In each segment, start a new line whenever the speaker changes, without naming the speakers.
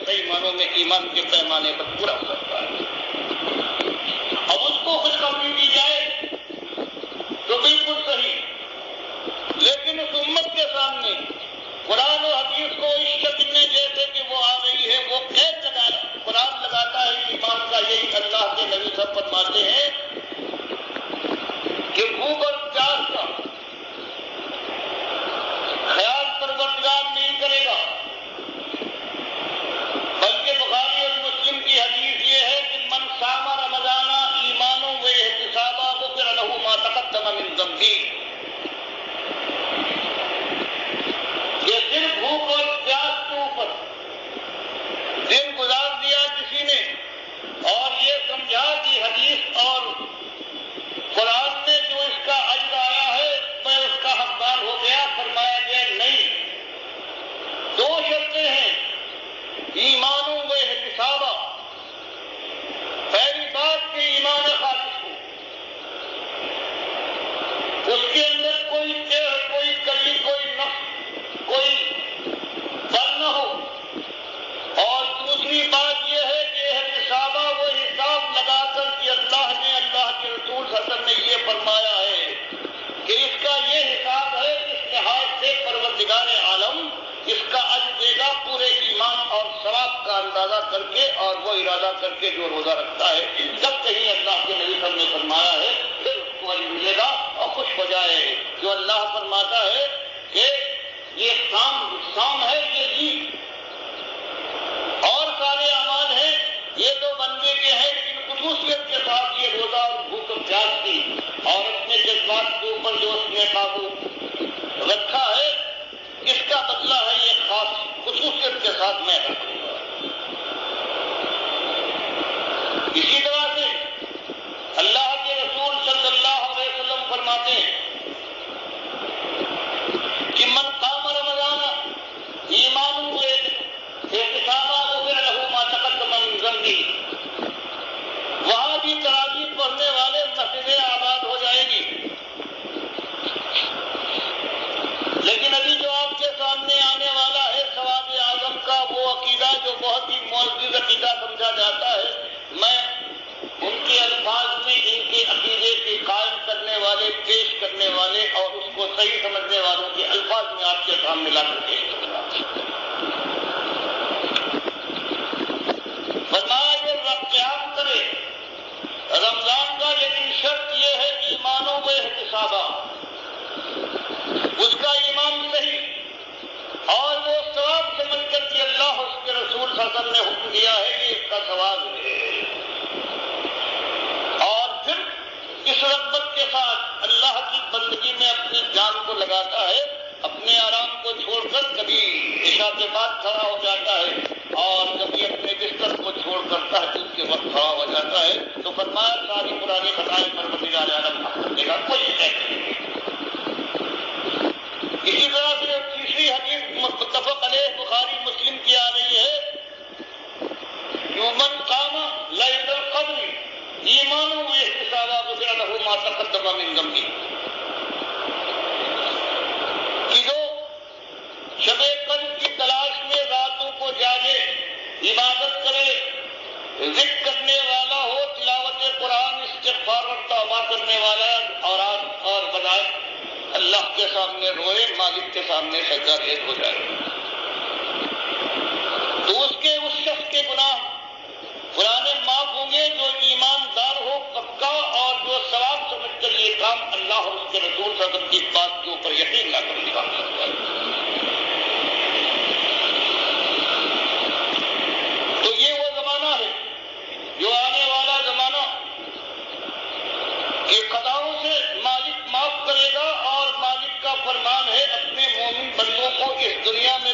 صحیح معنوں میں ایمان کے پیمانے پر پورا ہو سکتا ہے۔ اب اس کو خوشخبری دی جائے تو بالکل صحیح، لیکن اس امت کے سامنے قرآن و حدیث کو اس شکل میں جیسے کہ وہ آ رہی ہے وہ قید قرآن لگاتا ہے ایمان کا، یہی اللہ کے نبی صاحب فرماتے ہیں کہ بھوک اور پیاس کا خیال پروردگار نہیں کرے گا، بلکہ بخاری اور مسلم کی حدیث یہ ہے کہ من صام رمضان ایمانا واحتسابا غفر له ما تقدم من ذنبه، یہ صرف بھوک اور پیاس کے اوپر دن گزار دیا کسی نے اور یہ سمجھا کہ حدیث اور قرآن میں جو اس کا اجر آیا ہے میں اس کا حقدار ہو گیا، فرمایا گیا نہیں، دو شرطیں ہیں ایمان و احتسابا، پہلی بات کہ ایمان خالص ہو، اس کے اندر کوئی ٹیڑھ، کوئی کلی، کوئی نقص، کوئی بل نہ ہو، اور دوسری بات یہ ہے کہ احتسابا وہ حساب لگا کر کہ اللہ نے، اللہ کے رسول صلی اللہ علیہ وسلم نے یہ فرمایا ہے کہ اس کا یہ حساب ہے، اس لحاظ سے پروردگار عالم اس کا اجر دے گا پورے ایمان اور ثواب کا اندازہ کر کے، اور وہ ارادہ کر کے جو روزہ رکھتا ہے جب کہیں اللہ کے نبی صلی اللہ علیہ وسلم نے فرمایا ہے پھر اس کو اجر ملے گا اور خوش ہو جائے۔ جو اللہ فرماتا ہے کہ یہ سام ہے، یہ عید اور سارے اعمال ہیں، یہ تو بندے کے ہیں، لیکن خصوصیت کے ساتھ یہ روزہ اور بھوک و پیاس کی اور اپنے جذبات کے اوپر جو اس نے قابو رکھا ہے اس کا بدلہ ہے یہ خاص خصوصیت کے ساتھ میں رکھوں گا۔ اسی طرح سے اللہ کے رسول صلی اللہ علیہ وسلم فرماتے ہیں کہ من قام رمضان ایمان احتسابا غفر له ما تقدم من ذنبه، وہاں بھی تراویح پڑھنے والے مسجدیں آباد ہو جائیں گی، لیکن ابھی جو آپ کے سامنے آنے والا ہے ثواب اعظم کا وہ عقیدہ جو بہت ہی معزز عقیدہ سمجھا جاتا ہے، میں ان کے الفاظ میں ان کے عقیدے کے قائم کرنے والے، پیش کرنے والے اور اس کو صحیح سمجھنے والوں کے الفاظ میں آپ کے سامنے لا کر پیش کروں گا۔ فرمایا جو قیام کرے رمضان کا، لیکن شرط یہ ہے کہ ایمانوں و احتسابا، اس کا ایمان صحیح اور وہ ثواب سمجھ کر کہ اللہ اس کے رسول صلی اللہ علیہ وسلم نے حکم دیا ہے کہ اس کا ثواب ہے، اور پھر اس رغبت کے ساتھ اللہ کی بندگی میں اپنی جان کو لگاتا ہے، اپنے آرام کو چھوڑ کر کبھی عشاء کے بعد کھڑا ہو جاتا ہے اور کبھی اپنے بستر کو چھوڑ کر تہجد کے وقت کھڑا ہو جاتا ہے، تو فرمایا ساری پرانی خطائیں پروردگار عالم معاف کر دے گا، کوئی شک نہیں۔ اسی طرح سے تیسری حدیث متفق علیہ بخاری مسلم کی آ رہی ہے، من قام لیلۃ القدر ایمانا واحتسابا غفر له ما تقدم من ذنبه، کہ جو شب قدر کی تلاش میں راتوں کو جاگے، عبادت کرے، ذکر کرنے والا ہو، تلاوت قرآن، استغفار اور توبہ کرنے والا اور بنائے، اللہ کے سامنے روئے، مالک کے سامنے سجدہ ریز ہو جائے، تو اس شخص کے گناہ پرانے معاف ہوں گے جو ایماندار ہو پکا اور جو ثواب سمجھ کر یہ کام اللہ اور اس کے رسول صلی اللہ علیہ وسلم کی بات کے اوپر یقین لا کر کام کرتا ہے۔ تو یہ وہ زمانہ ہے جو آنے والا زمانہ کہ قضاؤں سے مالک معاف کرے گا، اور مالک کا فرمان ہے اپنے مومن بندوں کو اس دنیا میں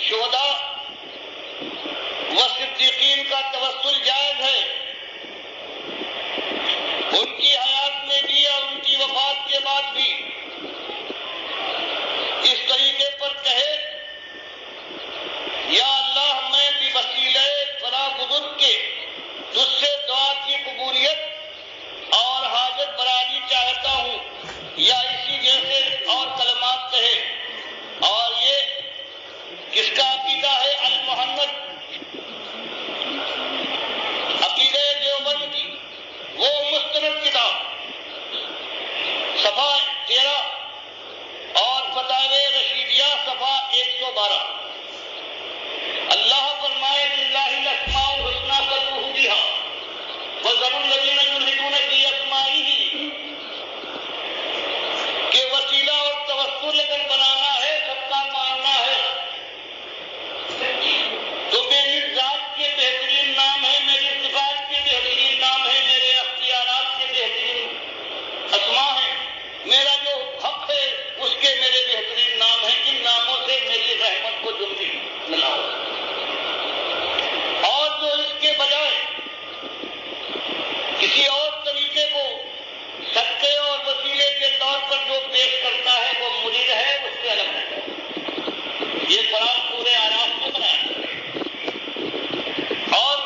شہداء و صدیقین کا توسل جائز ہے، ان کی حیات میں بھی اور ان کی وفات کے بعد بھی اس طریقے پر کہے یا اللہ میں بھی وسیلہ فلاں بزرگ کے تجھ سے دعا کی قبولیت اور حاجت براری چاہتا ہوں، یا اسی جیسے اور کلمات کہے. اور یہ کس کا عقیدہ ہے؟ المحمد عقیدہ دیوبند کی وہ مستند کتاب صفحہ 13 اور فتاوی رشیدیہ صفحہ 112. اللہ فرمائے للہ الاسماء الحسنی فادعوہ بہا وذروا الذین یلحدون فی اسمائہ، کہ وسیلہ اور توسل اگر بنانا ہے، سب کا ماننا ہے تو میری ذات کے بہترین نام ہے، میری صفات کے بہترین نام ہے، میرے اختیارات کے بہترین اسماء ہیں، میرا جو حق ہے اس کے میرے بہترین نام ہیں. ان ناموں سے میری رحمت کو جلدی ملاؤ. اور جو اس کے بجائے کسی اور طریقے کو صدقے اور وسیلے کے طور پر جو پیش کرتا ہے وہ مرید ہے، اس سے الگ ہے. یہ قرآن پورے آراف کو بنایا. اور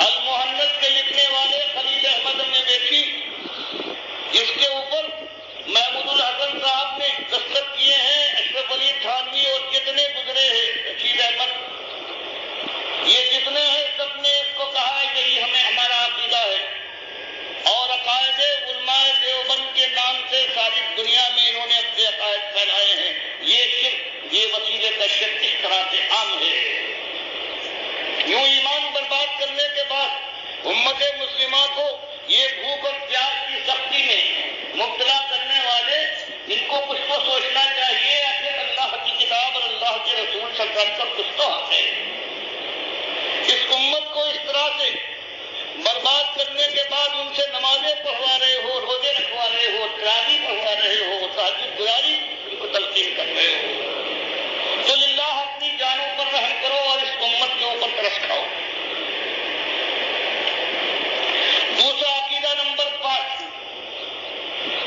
المحنت کے لکھنے والے خلیل احمد نے دیکھی، جس کے اوپر محمود الحسن صاحب نے دستخط کیے ہیں، اشرف علی تھانوی اور کتنے گزرے ہیں، رشید احمد، یہ جتنے ہیں سب نے اس کو کہا ہے یہی ہمارا عقیدہ ہے. اور عقائد علماء دیوبند کے نام سے ساری دنیا میں انہوں نے اپنے عقائد پھیلائے ہیں. یہ شرک، یہ وسیلے کا شرک اس طرح سے عام ہے. یوں ایمان برباد کرنے کے بعد امت مسلمہ کو یہ بھوک اور پیاس کی سختی میں مبتلا کرنے والے، ان کو کچھ تو سوچنا چاہیے. آخر اللہ کی کتاب اور اللہ کے رسول صلی اللہ علیہ وسلم کا کچھ تو حق ہے. اس امت کو اس طرح سے برباد کرنے کے بعد ان سے نمازیں پڑھوا رہے ہو، روزے رکھوا رہے ہو، تراویح پڑھوا رہے ہو، تہجد گزاری ان کو تلقین کر رہے ہو، تو للہ اپنی جانوں پر رحم کرو اور اس امت کے اوپر ترس کھاؤ. دوسرا عقیدہ نمبر 5،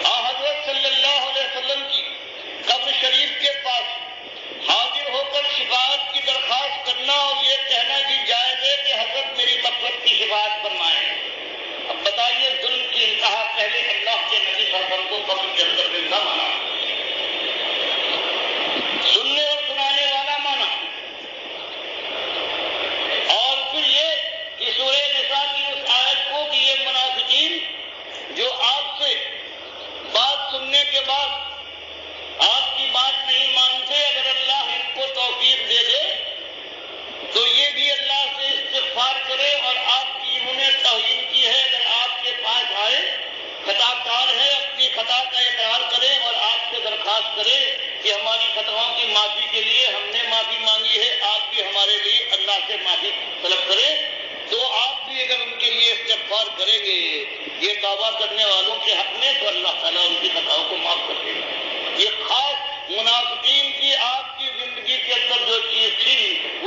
حضرت صلی اللہ علیہ وسلم کی قبر شریف کے پاس حاضر ہو کر شفاعت کی درخواست کرنا اور یہ کہنا بھی جائز ہے کہ حضرت میری مغفرت کی شفاعت فرمائیں. اب بتائیے ظلم کی انتہا. پہلے اللہ کے نبی صلی اللہ علیہ وسلم کو قبر کے اندر زندہ مانا، سننے اور سنانے والا مانا، اور پھر یہ کہ سورہ نساء کی اس آیت کو کہ یہ منافقین جو آپ سے بات سننے کے بعد آپ کی بات نہیں مانتے، اگر اللہ ان کو توفیق دے دے تو یہ بھی اللہ سے استغفار کرے اور آپ کی انہوں نے توہین کی ہے، اگر آپ کے پاس آئے خطا کار ہے، اپنی خطا کا اقرار کرے اور آپ سے درخواست کرے کہ ہماری خطاؤں کی معافی کے لیے ہم نے معافی مانگی ہے، آپ بھی ہمارے لیے اللہ سے معافی طلب کرے، تو آپ بھی اگر ان کے لیے استغفار کریں گے یہ دعویٰ کرنے والوں کے حق میں، تو اللہ تعالیٰ ان کی خطاؤں کو معاف کر دے گا. یہ خاص منافقین کی آپ کی زندگی کے اندر جو چیز تھی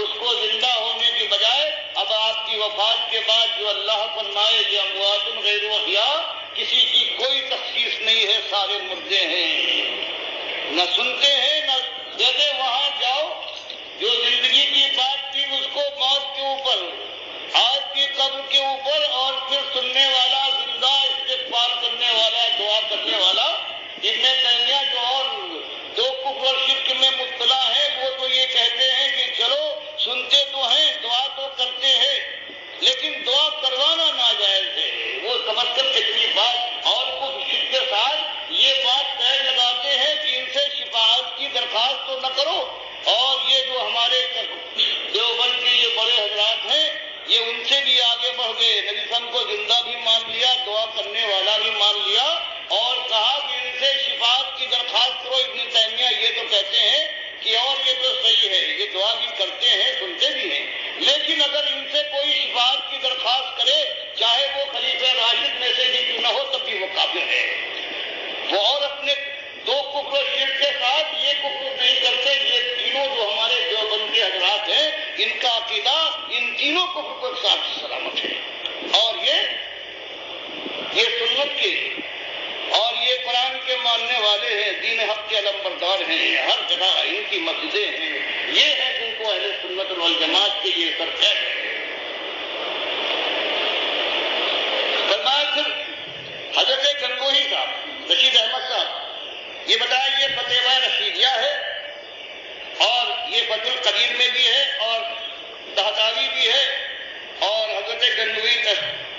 اس کو زندہ ہونے کی بجائے اب آپ کی وفات کے بعد جو اللہ فرمائے یہ اموات غیر احیاء، کسی کی کوئی تخصیص نہیں ہے، سارے مردے ہیں، نہ سنتے ہیں نہ. جیسے وہاں جاؤ جو زندگی کی بات تھی اس کو موت کے اوپر، آج کی قبر کے اوپر، اور پھر سننے والا، زندہ استغفار کرنے والا، دعا کرنے والا. ابن تیمیہ جو اور دو کفر اور شرک میں مبتلا ہے وہ تو یہ کہتے ہیں کہ چلو سنتے تو ہیں، دعا تو کرتے ہیں، لیکن دعا کروانا ناجائز ہے. وہ سمجھ کر کتنی بات اور کچھ شرک کے ساتھ یہ بات طے لگاتے ہیں کہ ان سے شفاعت کی درخواست تو نہ کرو. اور یہ جو ہمارے دیوبند کے یہ بڑے حضرات ہیں یہ ان سے بھی آگے بڑھ گئے، نبی صلی اللہ علیہ وسلم کو زندہ بھی مان لیا، دعا کرنے والا بھی مان لیا، اور کہا کہ ان سے شفاعت کی درخواست کرو. ابن تیمیہ یہ تو کہتے ہیں کہ اور یہ تو صحیح ہے، یہ دعا بھی کرتے ہیں، سنتے بھی ہیں، لیکن اگر ان سے کوئی شفاعت کی درخواست کرے چاہے وہ خلیفہ راشد میں سے بھی کیوں نہ ہو تب بھی وہ کافر ہے. وہ اور اپنے دو کفر و شرک کے ساتھ یہ کفر نہیں کرتے. یہ تینوں جو ہمارے کفر کو ایک ساتھ سلامت ہے. اور یہ سنت کے اور یہ قرآن کے ماننے والے ہیں, دین حق کے علمبردار ہیں, ہر جگہ ان کی مسجدیں ہیں, یہ ہے جن کو اہل سنت والجماعت کے یہ سر ہے. پھر حضرت گنگوہی صاحب, رشید احمد صاحب, یہ بتایا یہ فتح رشیدیہ ہے اور یہ فتح القدیر میں بھی ہے اور تحتاوی بھی ہے, اور حضرت گنگوہی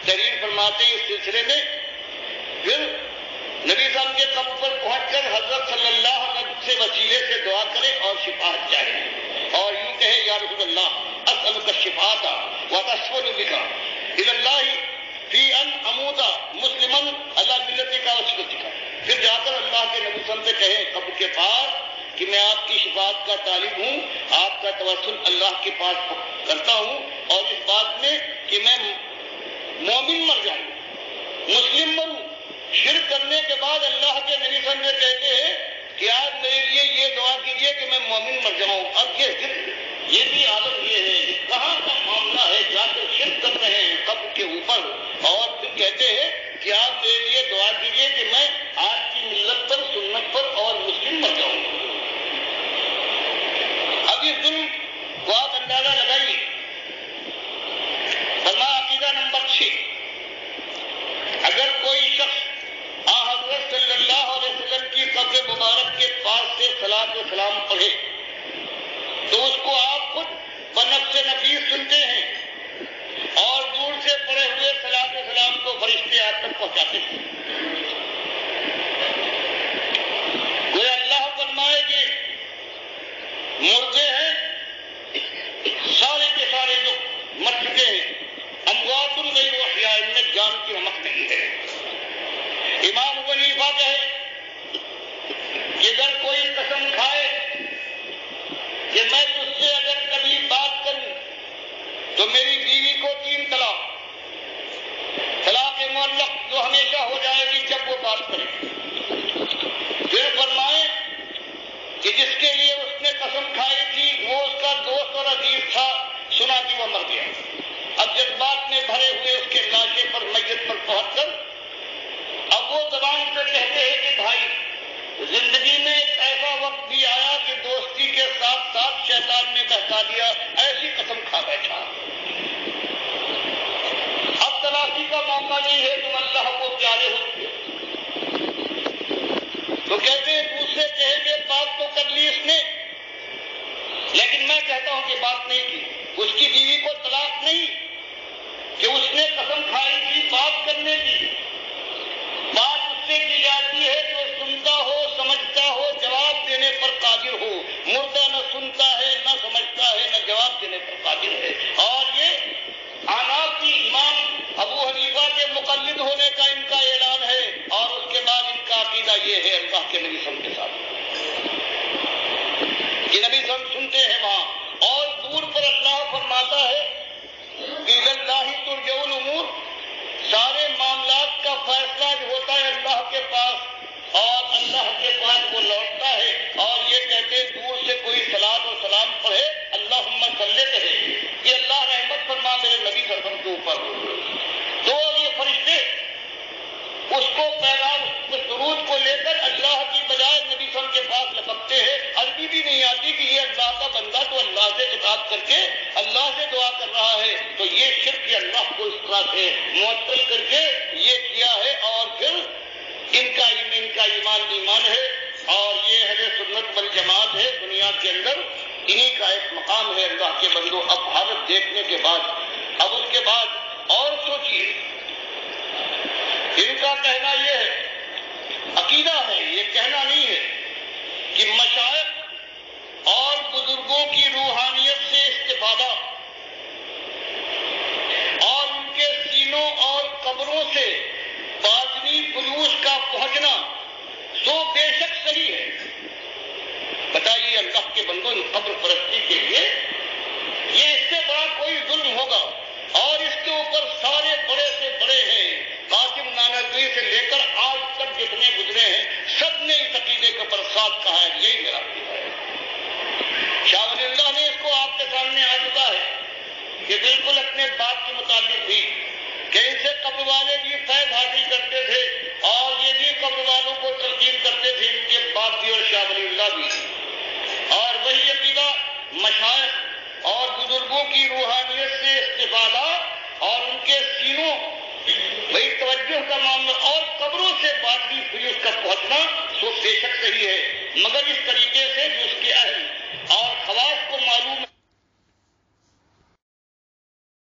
تحریر فرماتے ہیں اس سلسلے میں. پھر نبی صاحب کے قبر پر پہنچ کر حضرت صلی اللہ علیہ وسلم سے وسیلے سے دعا کرے اور شفاعت چاہے اور یوں کہے یا رسول اللہ اسألک الشفاعۃ واتوسل بک الی اللہ فی ان اموت مسلما علی ملتک وسنتک. پھر جا کر اللہ کے نبی صلی اللہ علیہ وسلم سے کہیں قبر کے پاس کہ میں آپ کی شفاعت کا طالب ہوں, آپ کا توسل اللہ کے پاس کرتا ہوں, اور اس بات میں کہ میں مومن مر جاؤں, مسلم مروں. شرک کرنے کے بعد اللہ کے نبی صلی اللہ علیہ وسلم کہتے ہیں کہ آج میرے لیے یہ دعا کیجیے کہ میں مومن مر جاؤں. اب یہ بھی عادت یہ ہے کہ کہاں کا معاملہ ہے, جا کر شرک کر رہے ہیں قبر کے اوپر, اور پھر کہتے ہیں کہ آپ میرے لیے دعا کیجیے کہ میں آج کی ملت پر, سنت پر اور مسلم مر جاؤں. اب اس ظلم کو آپ اندازہ لگائیے. فرمایا عقیدہ نمبر 6, اگر کوئی شخص حضرت صلی اللہ علیہ وسلم کی قبر مبارک کے پاس سے صلاۃ و سلام پڑھے تو اس کو آپ خود بنفس نفیس سنتے ہیں, اور دور سے پڑھے ہوئے صلاۃ و سلام کو فرشتے آپ تک پہنچاتے ہیں. کوئی اللہ فرمائے کہ مردے ہیں سارے کے سارے جو مر چکے ہیں, اموات غیر احیاء, ان میں جان کی رمق نہیں ہے. امام ابو حنیفہ کہے کہ اگر کوئی قسم کھائے کہ میں تجھ سے اگر کبھی بات کروں تو میری بیوی کو 3 طلاق معلق جو ہمیشہ ہو جائے گی جب وہ بات کرے. پھر فرمائے کہ جس کے لیے اس نے قسم کھائی تھی وہ اس کا دوست اور عزیز تھا, سنا کہ وہ مر گیا. اب جذبات میں بھرے ہوئے اس کے لاشے پر, میت پر پہنچ کر اب وہ زبان سے کہتے ہیں کہ بھائی زندگی میں ایک ایسا وقت بھی آیا کہ دوستی کے ساتھ ساتھ شیطان نے بہکا دیا, ایسی قسم کھا بیٹھا. اب تلافی کا موقع نہیں ہے, تم اللہ کو پیارے ہو تو کہتے ہیں دوسرے کہیں گے بات تو کر لی اس نے, لیکن میں کہتا ہوں کہ بات نہیں کی. اس کی بیوی کو طلاق نہیں کہ اس نے قسم کھائی تھی بات کرنے کی. بات اس سے کی جاتی ہے جو سنتا ہو, سمجھتا ہو, جواب دینے پر قادر ہو. مردہ نہ سنتا ہے, نہ سمجھتا ہے, نہ جواب دینے پر قادر ہے. اور یہ آنافی امام ابو حنیفہ کے مقلد ہونے کا ان کا اعلان ہے, اور اس کے بعد ان کا عقیدہ یہ ہے اللہ کے نبی صلی اللہ علیہ وسلم کے ساتھ کہ نبی صلی اللہ علیہ وسلم سنتے ہیں وہاں, اور دور پر اللہ فرماتا ہے کہ اللہ ترجع الامور, سارے معاملات کا فیصلہ جو ہوتا ہے اللہ کے پاس, اور اللہ کے پاس وہ لوٹتا ہے. اور یہ کہتے دور سے کوئی صلاۃ و سلام پڑھے اللہم صلی کہے کہ اللہ رحمت فرما میرے نبی صلی اللہ علیہ وسلم کے اوپر, تو یہ فرشتے اس کو پیغام, اس درود کو لے کر اللہ کی بجائے نبی صلی اللہ علیہ وسلم کے پاس لپکتے ہیں. عربی بھی نہیں آتی کہ یہ اللہ کا بندہ تو اللہ سے خطاب کر کے اللہ سے دعا کر رہا ہے, تو یہ شرک اللہ کو اس طرح سے معطل کر کے یہ کیا ہے. اور پھر ان کا ایمان ہے, اور یہ اہل سنت والجماعت ہے دنیا کے اندر, انہی کا ایک مقام ہے اللہ کے بندوں. اب حالت دیکھنے کے بعد, اب اس کے بعد اور سوچیے, ان کا کہنا یہ ہے, عقیدہ ہے, یہ کہنا نہیں ہے کہ مشائخ اور بزرگوں کی روحانیت سے استفادہ اور ان کے سینوں اور قبروں سے باطنی فیوز کا پہنچنا تو بے شک صحیح ہے. بتائیے اللہ کے بندوں, قبر پرستی کے لیے یہ اس سے بڑا کوئی ظلم ہوگا, اور اس کے اوپر سارے بڑے سے بڑے ہیں, قاسم نانوتوی سے لے کر آج تک جتنے گزرے ہیں سب نے اس عقیدے کے اوپر ساتھ کہا ہے, یہی میرا عقیدہ ہے. شاہ ولی اللہ نے اس کو آپ کے سامنے آ چکا ہے کہ بالکل اپنے باپ کے مطابق بھی، کہ ان سے قبر والے بھی فیض حاصل کرتے تھے اور یہ بھی قبر والوں کو تلقین کرتے تھے، ان کے باپ بھی اور شاہ ولی اللہ بھی۔ اور وہی عقیدہ مشائخ اور بزرگوں کی روحانیت سے استفادہ اور ان کے سینوں وہی توجہ کا معاملہ اور قبروں سے باطنی فیوز کا پہنچنا سو بے شک صحیح ہے، مگر اس طریقے سے جو اس کے اہل اور خواص